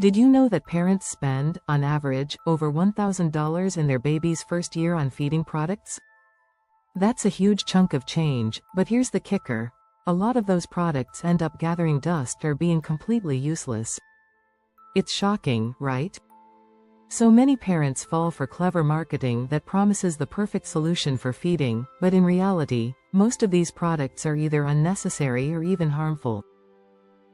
Did you know that parents spend, on average, over $1,000 in their baby's first year on feeding products? That's a huge chunk of change, but here's the kicker. A lot of those products end up gathering dust or being completely useless. It's shocking, right? So many parents fall for clever marketing that promises the perfect solution for feeding, but in reality, most of these products are either unnecessary or even harmful.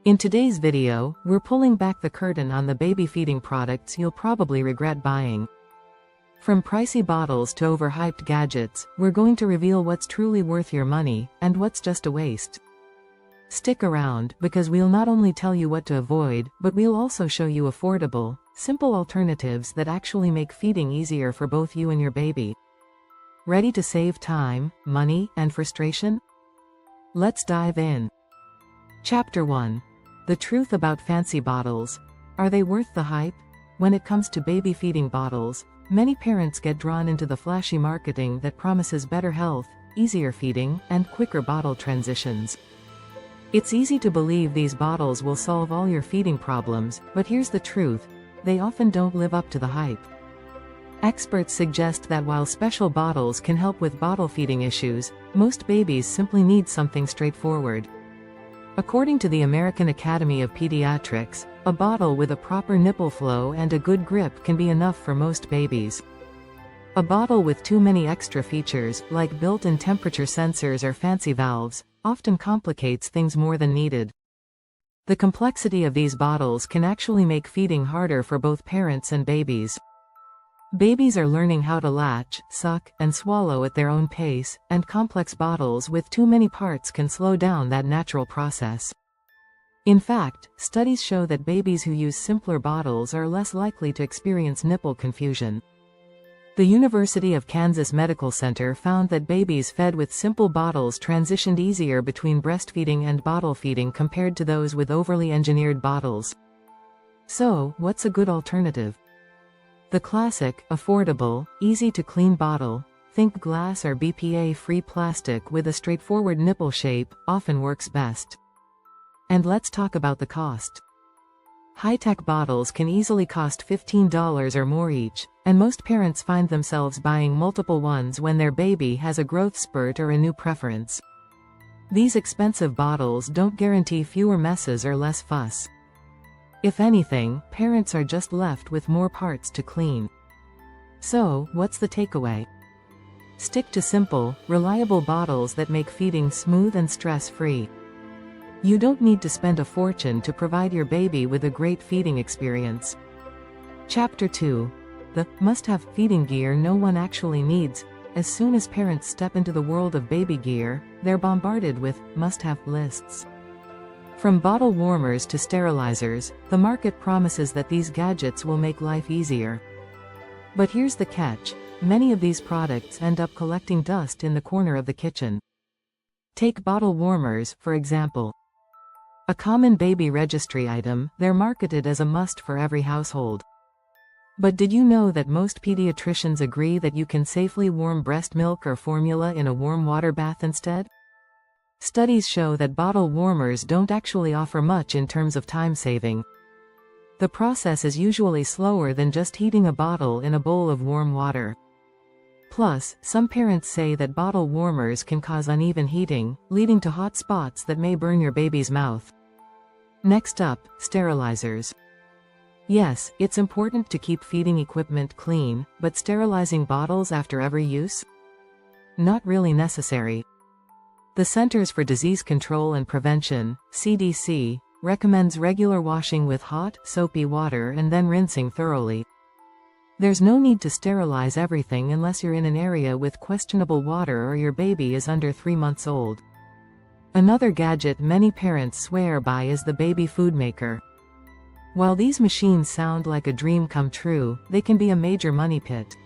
In today's video, we're pulling back the curtain on the baby feeding products you'll probably regret buying. From pricey bottles to overhyped gadgets, we're going to reveal what's truly worth your money, and what's just a waste. Stick around, because we'll not only tell you what to avoid, but we'll also show you affordable, simple alternatives that actually make feeding easier for both you and your baby. Ready to save time, money, and frustration? Let's dive in. Chapter 1. The truth about fancy bottles. Are they worth the hype? When it comes to baby feeding bottles, many parents get drawn into the flashy marketing that promises better health, easier feeding, and quicker bottle transitions. It's easy to believe these bottles will solve all your feeding problems, but here's the truth: they often don't live up to the hype. Experts suggest that while special bottles can help with bottle feeding issues, most babies simply need something straightforward. According to the American Academy of Pediatrics, a bottle with a proper nipple flow and a good grip can be enough for most babies. A bottle with too many extra features, like built-in temperature sensors or fancy valves, often complicates things more than needed. The complexity of these bottles can actually make feeding harder for both parents and babies. Babies are learning how to latch, suck, and swallow at their own pace, and complex bottles with too many parts can slow down that natural process. In fact, studies show that babies who use simpler bottles are less likely to experience nipple confusion. The University of Kansas Medical Center found that babies fed with simple bottles transitioned easier between breastfeeding and bottle feeding compared to those with overly engineered bottles. So, what's a good alternative? The classic, affordable, easy-to-clean bottle, think glass or BPA-free plastic with a straightforward nipple shape, often works best. And let's talk about the cost. High-tech bottles can easily cost $15 or more each, and most parents find themselves buying multiple ones when their baby has a growth spurt or a new preference. These expensive bottles don't guarantee fewer messes or less fuss. If anything, parents are just left with more parts to clean. So, what's the takeaway? Stick to simple, reliable bottles that make feeding smooth and stress-free. You don't need to spend a fortune to provide your baby with a great feeding experience. Chapter 2. The must-have feeding gear no one actually needs. As soon as parents step into the world of baby gear, they're bombarded with must-have lists. From bottle warmers to sterilizers, the market promises that these gadgets will make life easier. But here's the catch: many of these products end up collecting dust in the corner of the kitchen. Take bottle warmers, for example. A common baby registry item, they're marketed as a must for every household. But did you know that most pediatricians agree that you can safely warm breast milk or formula in a warm water bath instead? Studies show that bottle warmers don't actually offer much in terms of time saving. The process is usually slower than just heating a bottle in a bowl of warm water. Plus, some parents say that bottle warmers can cause uneven heating, leading to hot spots that may burn your baby's mouth. Next up, sterilizers. Yes, it's important to keep feeding equipment clean, but sterilizing bottles after every use? Not really necessary. The Centers for Disease Control and Prevention, CDC, recommends regular washing with hot, soapy water and then rinsing thoroughly. There's no need to sterilize everything unless you're in an area with questionable water or your baby is under 3 months old. Another gadget many parents swear by is the baby food maker. While these machines sound like a dream come true, they can be a major money pit.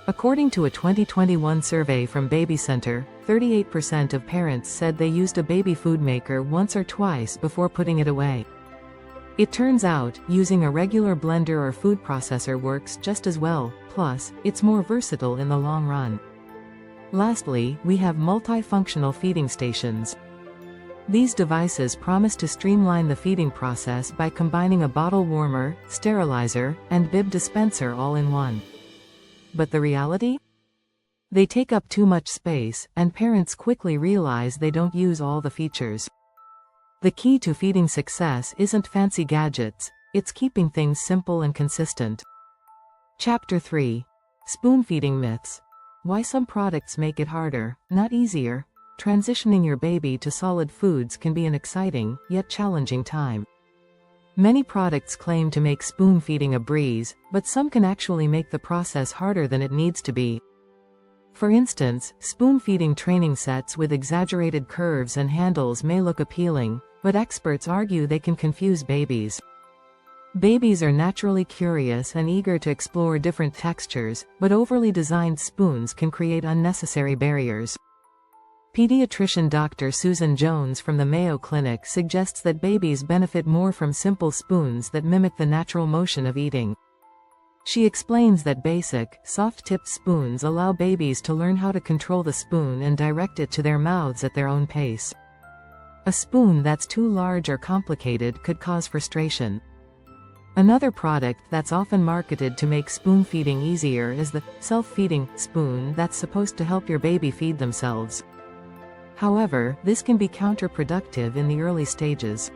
According to a 2021 survey from Baby Center, 38% of parents said they used a baby food maker once or twice before putting it away. It turns out, using a regular blender or food processor works just as well, plus, it's more versatile in the long run. Lastly, we have multifunctional feeding stations. These devices promise to streamline the feeding process by combining a bottle warmer, sterilizer, and bib dispenser all in one. But the reality? They take up too much space, and parents quickly realize they don't use all the features. The key to feeding success isn't fancy gadgets, it's keeping things simple and consistent. Chapter 3. Spoon feeding myths. Why some products make it harder, not easier. Transitioning your baby to solid foods can be an exciting, yet challenging time. Many products claim to make spoon feeding a breeze, but some can actually make the process harder than it needs to be. For instance, spoon feeding training sets with exaggerated curves and handles may look appealing, but experts argue they can confuse babies. Babies are naturally curious and eager to explore different textures, but overly designed spoons can create unnecessary barriers. Pediatrician Dr. Susan Jones from the Mayo Clinic suggests that babies benefit more from simple spoons that mimic the natural motion of eating. She explains that basic, soft-tipped spoons allow babies to learn how to control the spoon and direct it to their mouths at their own pace. A spoon that's too large or complicated could cause frustration. Another product that's often marketed to make spoon feeding easier is the self-feeding spoon that's supposed to help your baby feed themselves. However, this can be counterproductive in the early stages.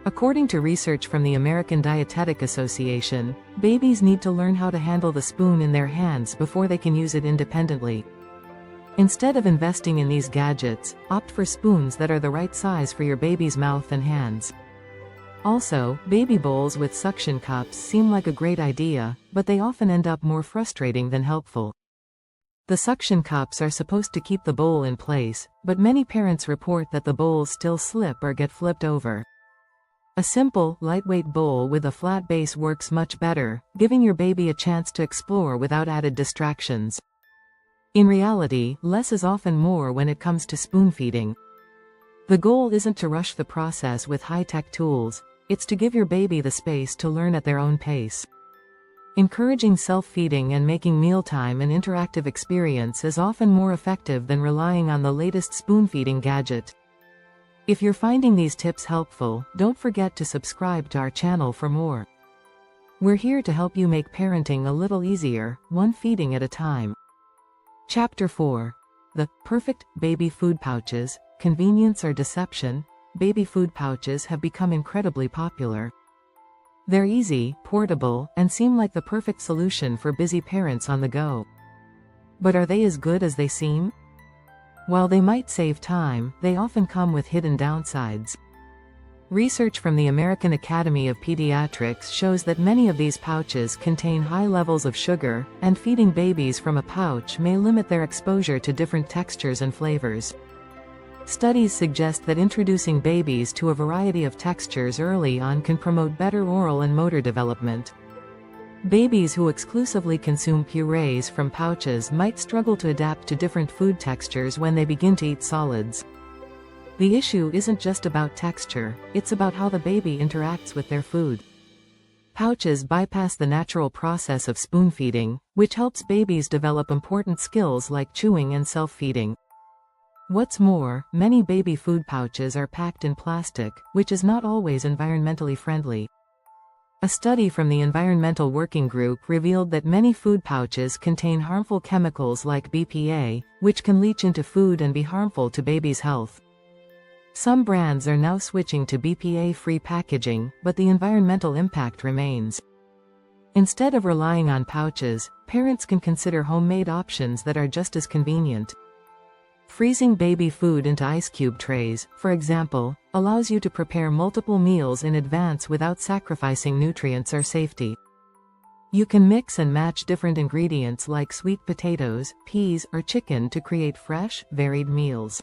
According to research from the American Dietetic Association, babies need to learn how to handle the spoon in their hands before they can use it independently. Instead of investing in these gadgets, opt for spoons that are the right size for your baby's mouth and hands. Also, baby bowls with suction cups seem like a great idea, but they often end up more frustrating than helpful. The suction cups are supposed to keep the bowl in place, but many parents report that the bowls still slip or get flipped over. A simple, lightweight bowl with a flat base works much better, giving your baby a chance to explore without added distractions. In reality, less is often more when it comes to spoon feeding. The goal isn't to rush the process with high-tech tools, it's to give your baby the space to learn at their own pace. Encouraging self-feeding and making mealtime an interactive experience is often more effective than relying on the latest spoon-feeding gadget. If you're finding these tips helpful, don't forget to subscribe to our channel for more. We're here to help you make parenting a little easier, one feeding at a time. Chapter 4. The perfect baby food pouches, convenience or deception. Baby food pouches have become incredibly popular. They're easy, portable, and seem like the perfect solution for busy parents on the go. But are they as good as they seem? While they might save time, they often come with hidden downsides. Research from the American Academy of Pediatrics shows that many of these pouches contain high levels of sugar, and feeding babies from a pouch may limit their exposure to different textures and flavors. Studies suggest that introducing babies to a variety of textures early on can promote better oral and motor development. Babies who exclusively consume purees from pouches might struggle to adapt to different food textures when they begin to eat solids. The issue isn't just about texture, it's about how the baby interacts with their food. Pouches bypass the natural process of spoon feeding, which helps babies develop important skills like chewing and self-feeding. What's more, many baby food pouches are packed in plastic, which is not always environmentally friendly. A study from the Environmental Working Group revealed that many food pouches contain harmful chemicals like BPA, which can leach into food and be harmful to babies' health. Some brands are now switching to BPA-free packaging, but the environmental impact remains. Instead of relying on pouches, parents can consider homemade options that are just as convenient. Freezing baby food into ice cube trays, for example, allows you to prepare multiple meals in advance without sacrificing nutrients or safety. You can mix and match different ingredients like sweet potatoes, peas, or chicken to create fresh, varied meals.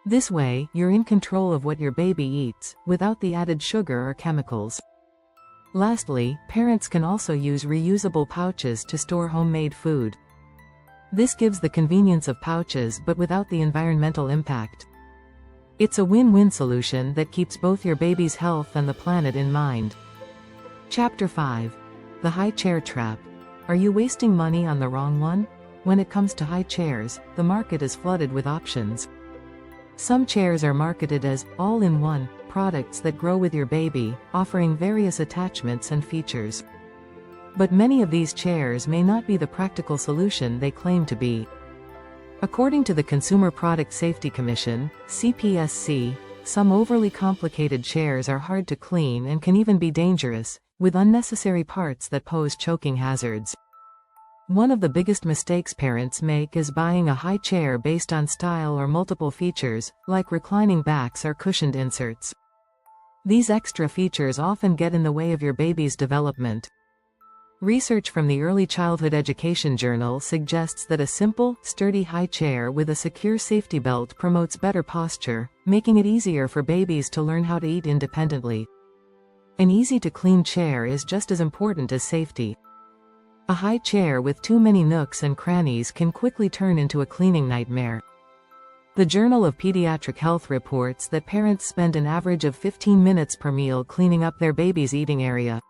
This way, you're in control of what your baby eats, without the added sugar or chemicals. Lastly, parents can also use reusable pouches to store homemade food. This gives the convenience of pouches but without the environmental impact. It's a win-win solution that keeps both your baby's health and the planet in mind. Chapter 5. The High Chair Trap. Are you wasting money on the wrong one? When it comes to high chairs, the market is flooded with options. Some chairs are marketed as all-in-one products that grow with your baby, offering various attachments and features. But many of these chairs may not be the practical solution they claim to be. According to the Consumer Product Safety Commission, CPSC, some overly complicated chairs are hard to clean and can even be dangerous, with unnecessary parts that pose choking hazards. One of the biggest mistakes parents make is buying a high chair based on style or multiple features, like reclining backs or cushioned inserts. These extra features often get in the way of your baby's development. Research from the Early Childhood Education Journal suggests that a simple, sturdy high chair with a secure safety belt promotes better posture, making it easier for babies to learn how to eat independently. An easy-to-clean chair is just as important as safety. A high chair with too many nooks and crannies can quickly turn into a cleaning nightmare. The Journal of Pediatric Health reports that parents spend an average of 15 minutes per meal cleaning up their baby's eating area.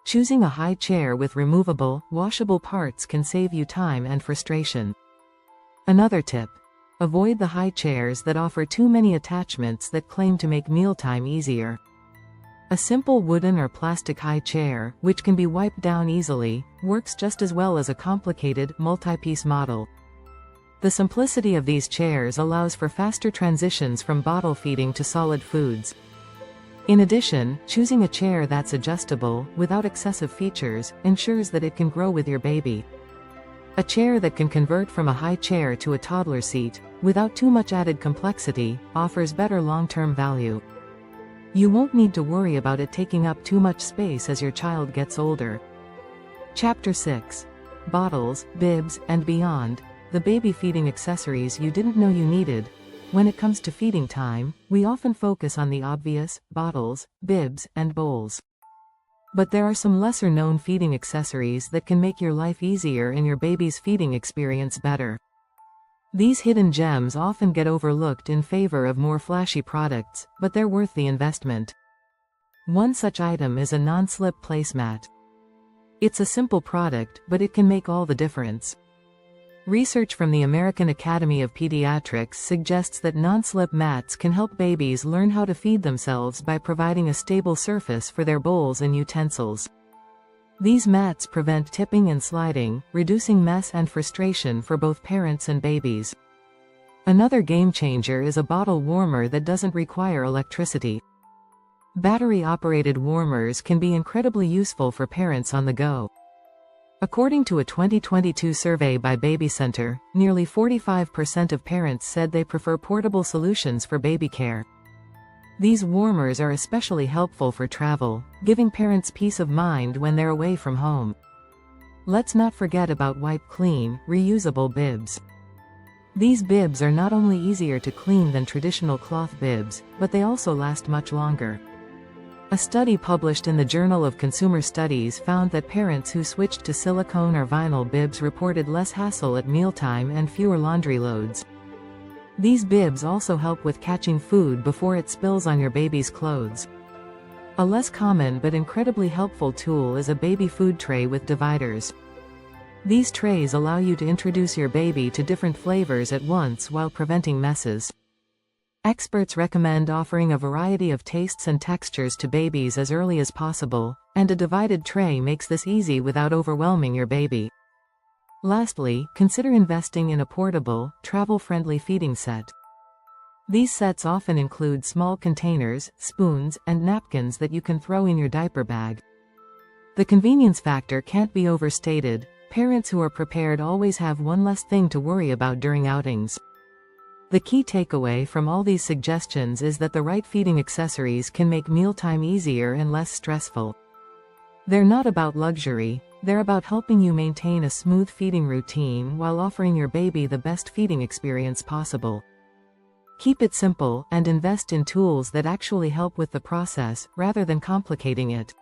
Choosing a high chair with removable, washable parts can save you time and frustration. Another tip: avoid the high chairs that offer too many attachments that claim to make mealtime easier. A simple wooden or plastic high chair, which can be wiped down easily, works just as well as a complicated, multi-piece model. The simplicity of these chairs allows for faster transitions from bottle feeding to solid foods. In addition, choosing a chair that's adjustable, without excessive features, ensures that it can grow with your baby. A chair that can convert from a high chair to a toddler seat, without too much added complexity, offers better long-term value. You won't need to worry about it taking up too much space as your child gets older. Chapter 6. Bottles, Bibs, and Beyond, the baby feeding accessories you didn't know you needed. When it comes to feeding time, we often focus on the obvious: bottles, bibs, and bowls. But there are some lesser-known feeding accessories that can make your life easier and your baby's feeding experience better. These hidden gems often get overlooked in favor of more flashy products, but they're worth the investment. One such item is a non-slip placemat. It's a simple product, but it can make all the difference. Research from the American Academy of Pediatrics suggests that non-slip mats can help babies learn how to feed themselves by providing a stable surface for their bowls and utensils. These mats prevent tipping and sliding, reducing mess and frustration for both parents and babies. Another game-changer is a bottle warmer that doesn't require electricity. Battery-operated warmers can be incredibly useful for parents on the go. According to a 2022 survey by Baby Center, nearly 45% of parents said they prefer portable solutions for baby care. These warmers are especially helpful for travel, giving parents peace of mind when they're away from home. Let's not forget about wipe-clean, reusable bibs. These bibs are not only easier to clean than traditional cloth bibs, but they also last much longer. A study published in the Journal of Consumer Studies found that parents who switched to silicone or vinyl bibs reported less hassle at mealtime and fewer laundry loads. These bibs also help with catching food before it spills on your baby's clothes. A less common but incredibly helpful tool is a baby food tray with dividers. These trays allow you to introduce your baby to different flavors at once while preventing messes. Experts recommend offering a variety of tastes and textures to babies as early as possible, and a divided tray makes this easy without overwhelming your baby. Lastly, consider investing in a portable, travel-friendly feeding set. These sets often include small containers, spoons, and napkins that you can throw in your diaper bag. The convenience factor can't be overstated. Parents who are prepared always have one less thing to worry about during outings. The key takeaway from all these suggestions is that the right feeding accessories can make mealtime easier and less stressful. They're not about luxury. They're about helping you maintain a smooth feeding routine while offering your baby the best feeding experience possible. Keep it simple, and invest in tools that actually help with the process, rather than complicating it.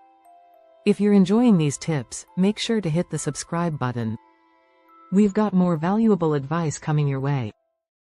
If you're enjoying these tips, make sure to hit the subscribe button. We've got more valuable advice coming your way.